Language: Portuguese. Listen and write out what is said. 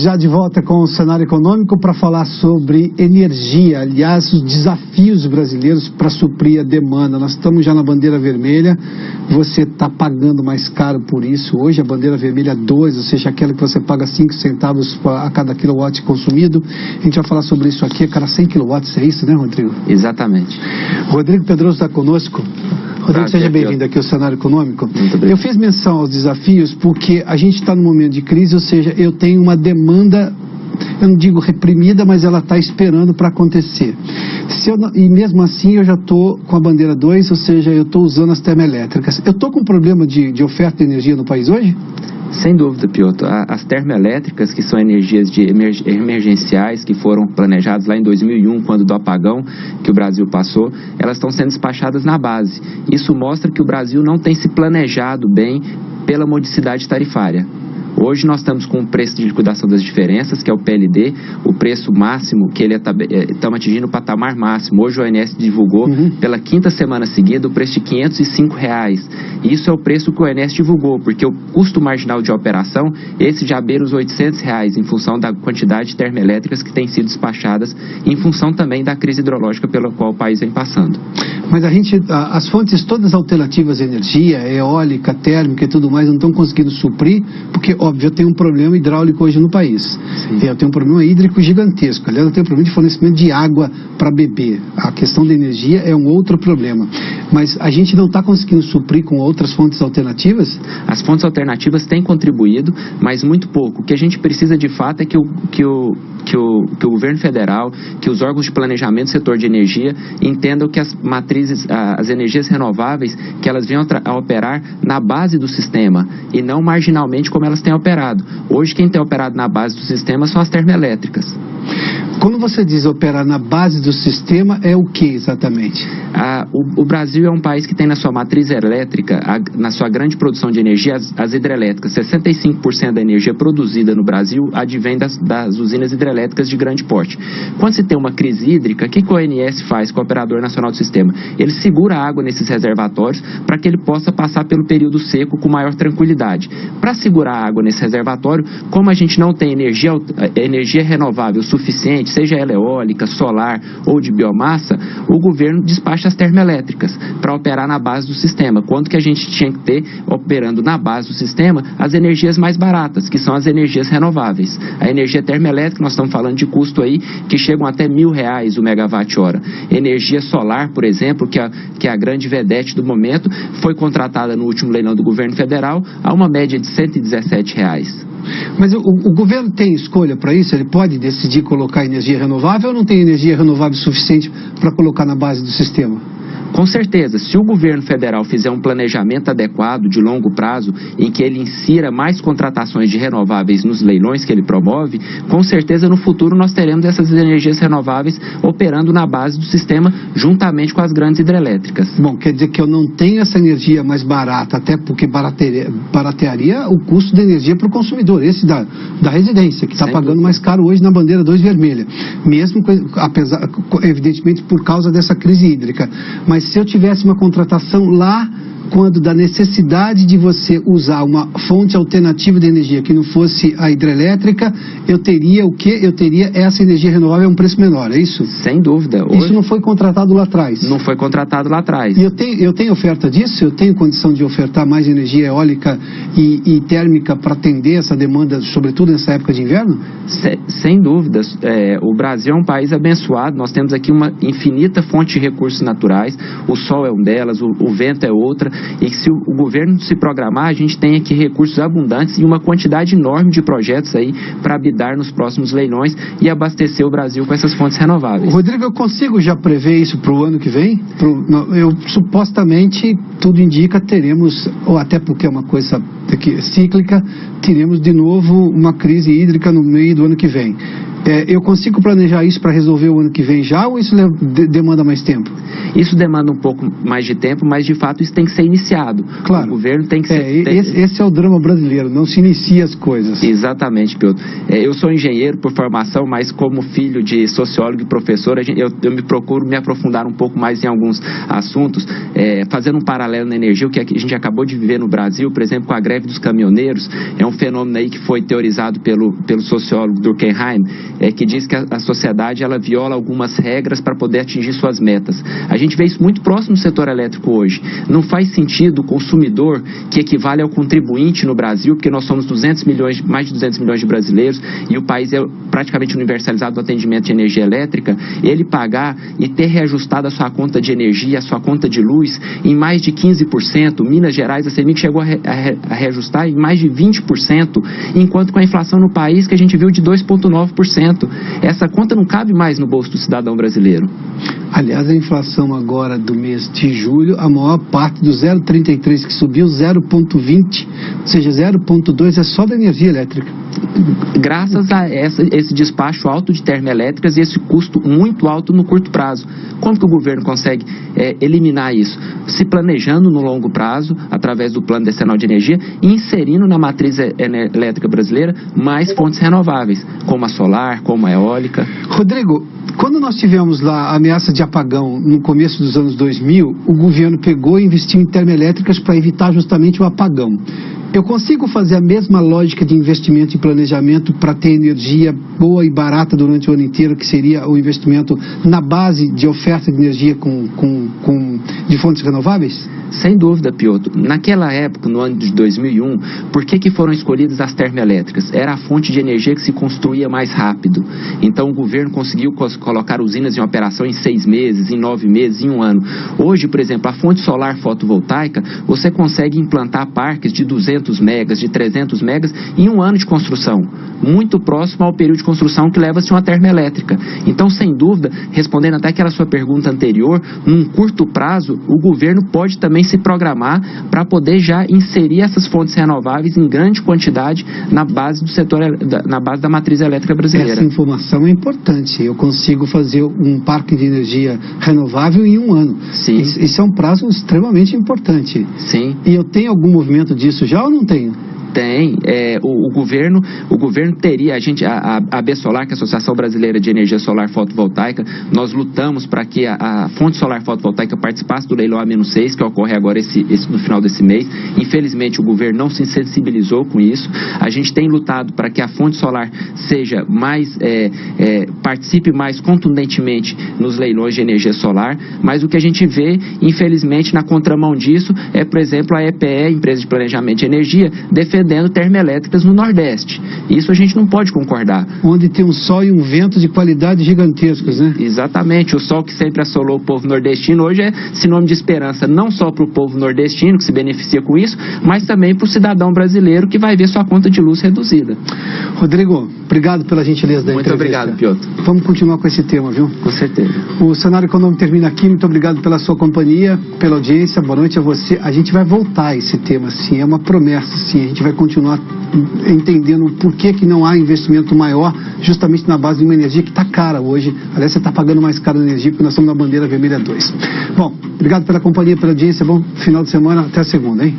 já de volta com o cenário econômico para falar sobre energia, aliás, os desafios brasileiros para suprir a demanda. Nós estamos já na bandeira vermelha, você está pagando mais caro por isso. Hoje a bandeira vermelha 2, ou seja, aquela que você paga 5 centavos a cada quilowatt consumido. A gente vai falar sobre isso aqui a cada 100 quilowatts, é isso, né, Rodrigo? Exatamente. Rodrigo Pedroso está conosco. Rodrigo, seja bem-vindo aqui ao cenário econômico. Eu fiz menção aos desafios porque a gente está num momento de crise, ou seja, eu tenho uma demanda, eu não digo reprimida, mas ela está esperando para acontecer. E mesmo assim eu já estou com a bandeira 2, ou seja, eu estou usando as termoelétricas. Eu estou com um problema de oferta de energia no país hoje? Sem dúvida, Piotr. As termoelétricas, que são energias emergenciais, que foram planejadas lá em 2001, quando do apagão que o Brasil passou, elas estão sendo despachadas na base. Isso mostra que o Brasil não tem se planejado bem pela modicidade tarifária. Hoje nós estamos com o preço de liquidação das diferenças, que é o PLD, o preço máximo, que estamos atingindo o patamar máximo. Hoje o ONS divulgou pela 5ª semana seguida o preço de R$ 505. E isso é o preço que o ONS divulgou, porque o custo marginal de operação, esse já beira os R$ 800, em função da quantidade de termoelétricas que têm sido despachadas, em função também da crise hidrológica pela qual o país vem passando. Mas as fontes todas alternativas de energia, eólica, térmica e tudo mais, não estão conseguindo suprir, porque, óbvio, eu tenho um problema hidráulico hoje no país. Sim. Eu tenho um problema hídrico gigantesco. Aliás, eu tenho um problema de fornecimento de água para beber. A questão da energia é um outro problema. Mas a gente não está conseguindo suprir com outras fontes alternativas? As fontes alternativas têm contribuído, mas muito pouco. O que a gente precisa de fato é que o governo federal, que os órgãos de planejamento do setor de energia entendam que as matrizes, as energias renováveis, que elas venham a operar na base do sistema e não marginalmente como elas têm operado. Hoje quem tem operado na base do sistema são as termoelétricas. Quando você diz operar na base do sistema, é o que exatamente? O Brasil é um país que tem na sua matriz elétrica, na sua grande produção de energia, as hidrelétricas. 65% da energia produzida no Brasil advém das usinas hidrelétricas de grande porte. Quando se tem uma crise hídrica, o que o ONS faz com o Operador Nacional do Sistema? Ele segura a água nesses reservatórios para que ele possa passar pelo período seco com maior tranquilidade. Para segurar a água nesse reservatório, como a gente não tem energia renovável suficiente, seja ela eólica, solar ou de biomassa, o governo despacha as termoelétricas para operar na base do sistema. Quando que a gente tinha que ter, operando na base do sistema, as energias mais baratas, que são as energias renováveis. A energia termoelétrica, nós estamos falando de custo aí que chegam até R$1.000 o megawatt-hora. Energia solar, por exemplo, que é a grande vedete do momento, foi contratada no último leilão do governo federal a uma média de R$117. Mas o governo tem escolha para isso? Ele pode decidir colocar energia renovável ou não tem energia renovável suficiente para colocar na base do sistema? Com certeza, se o governo federal fizer um planejamento adequado de longo prazo, em que ele insira mais contratações de renováveis nos leilões que ele promove, com certeza no futuro nós teremos essas energias renováveis operando na base do sistema, juntamente com as grandes hidrelétricas. Bom, quer dizer que eu não tenho essa energia mais barata, até porque baratearia o custo da energia para o consumidor, esse da residência, que está pagando mais caro hoje na bandeira 2 vermelha, mesmo, evidentemente, por causa dessa crise hídrica. Mas se eu tivesse uma contratação lá, quando da necessidade de você usar uma fonte alternativa de energia que não fosse a hidrelétrica, eu teria o quê? Eu teria essa energia renovável a um preço menor, é isso? Sem dúvida. Isso não foi contratado lá atrás? Não foi contratado lá atrás. E eu tenho oferta disso? Eu tenho condição de ofertar mais energia eólica e térmica para atender essa demanda, sobretudo nessa época de inverno? Sem dúvidas. O Brasil é um país abençoado, nós temos aqui uma infinita fonte de recursos naturais, o sol é um delas, o vento é outra, e que se o governo se programar, a gente tem aqui recursos abundantes e uma quantidade enorme de projetos aí para bidar nos próximos leilões e abastecer o Brasil com essas fontes renováveis. Rodrigo, eu consigo já prever isso para o ano que vem? Supostamente, tudo indica, teremos, ou até porque é uma coisa cíclica, teremos de novo uma crise hídrica no meio do ano que vem. Eu consigo planejar isso para resolver o ano que vem já, ou isso demanda mais tempo? Isso demanda um pouco mais de tempo, mas de fato isso tem que ser iniciado. Claro. O governo tem que ser... Esse é o drama brasileiro, não se inicia as coisas. Exatamente, Piotr. Eu sou engenheiro por formação, mas como filho de sociólogo e professor, eu me procuro me aprofundar um pouco mais em alguns assuntos, fazendo um paralelo na energia, o que a gente acabou de viver no Brasil, por exemplo, com a greve dos caminhoneiros. É um fenômeno aí que foi teorizado pelo sociólogo Durkheim, que diz que a sociedade ela viola algumas regras para poder atingir suas metas. A gente vê isso muito próximo do setor elétrico hoje. Não faz sentido o consumidor, que equivale ao contribuinte no Brasil, porque nós somos mais de 200 milhões de brasileiros, e o país é praticamente universalizado no atendimento de energia elétrica, ele pagar e ter reajustado a sua conta de energia, a sua conta de luz, em mais de 15%. Minas Gerais, a CEMIG chegou a reajustar em mais de 20%, enquanto com a inflação no país, que a gente viu de 2,9%. Essa conta não cabe mais no bolso do cidadão brasileiro. Aliás, a inflação agora do mês de julho, a maior parte do 0,33 que subiu, 0,20, ou seja, 0,2 é só da energia elétrica. Graças a esse despacho alto de termoelétricas e esse custo muito alto no curto prazo. Como que o governo consegue eliminar isso? Se planejando no longo prazo, através do Plano Decenal de Energia, e inserindo na matriz elétrica brasileira mais fontes renováveis, como a solar, como a eólica. Rodrigo, quando nós tivemos lá a ameaça de apagão no começo dos anos 2000, o governo pegou e investiu em termoelétricas para evitar justamente o apagão. Eu consigo fazer a mesma lógica de investimento e planejamento para ter energia boa e barata durante o ano inteiro, que seria o investimento na base de oferta de energia de fontes renováveis? Sem dúvida, Piotr. Naquela época, no ano de 2001, por que foram escolhidas as termoelétricas? Era a fonte de energia que se construía mais rápido. Então, o governo conseguiu colocar usinas em operação em 6 meses, em 9 meses, em 1 ano. Hoje, por exemplo, a fonte solar fotovoltaica, você consegue implantar parques de 200 megas, de 300 megas, em 1 ano de construção. Muito próximo ao período de construção que leva-se uma termoelétrica. Então, sem dúvida, respondendo até aquela sua pergunta anterior, num curto prazo, o governo pode também se programar para poder já inserir essas fontes renováveis em grande quantidade na base do setor, na base da matriz elétrica brasileira. Essa informação é importante. Eu consigo fazer um parque de energia renovável em 1 ano. Sim. Isso é um prazo extremamente importante. Sim. E eu tenho algum movimento disso já ou não tenho? Tem, o governo teria, a ABSolar, que é a Associação Brasileira de Energia Solar Fotovoltaica, nós lutamos para que a fonte solar fotovoltaica participasse do leilão A-6, que ocorre agora no final desse mês. Infelizmente, o governo não se sensibilizou com isso. A gente tem lutado para que a fonte solar seja mais, participe mais contundentemente nos leilões de energia solar, mas o que a gente vê, infelizmente, na contramão disso, por exemplo, a EPE, Empresa de Planejamento de Energia, defendendo termoelétricas no Nordeste. Isso a gente não pode concordar. Onde tem um sol e um vento de qualidade gigantescos, né? Exatamente. O sol que sempre assolou o povo nordestino hoje é sinônimo de esperança, não só para o povo nordestino, que se beneficia com isso, mas também para o cidadão brasileiro que vai ver sua conta de luz reduzida. Rodrigo, obrigado pela gentileza da entrevista. Muito obrigado, Piotr. Vamos continuar com esse tema, viu? Com certeza. O Cenário Econômico termina aqui. Muito obrigado pela sua companhia, pela audiência. Boa noite a você. A gente vai voltar a esse tema, sim. É uma promessa, sim. A gente vai continuar entendendo por que não há investimento maior justamente na base de uma energia que está cara hoje. Aliás, você está pagando mais caro a energia porque nós estamos na bandeira vermelha 2. Bom, obrigado pela companhia, pela audiência. Bom final de semana. Até a segunda, hein?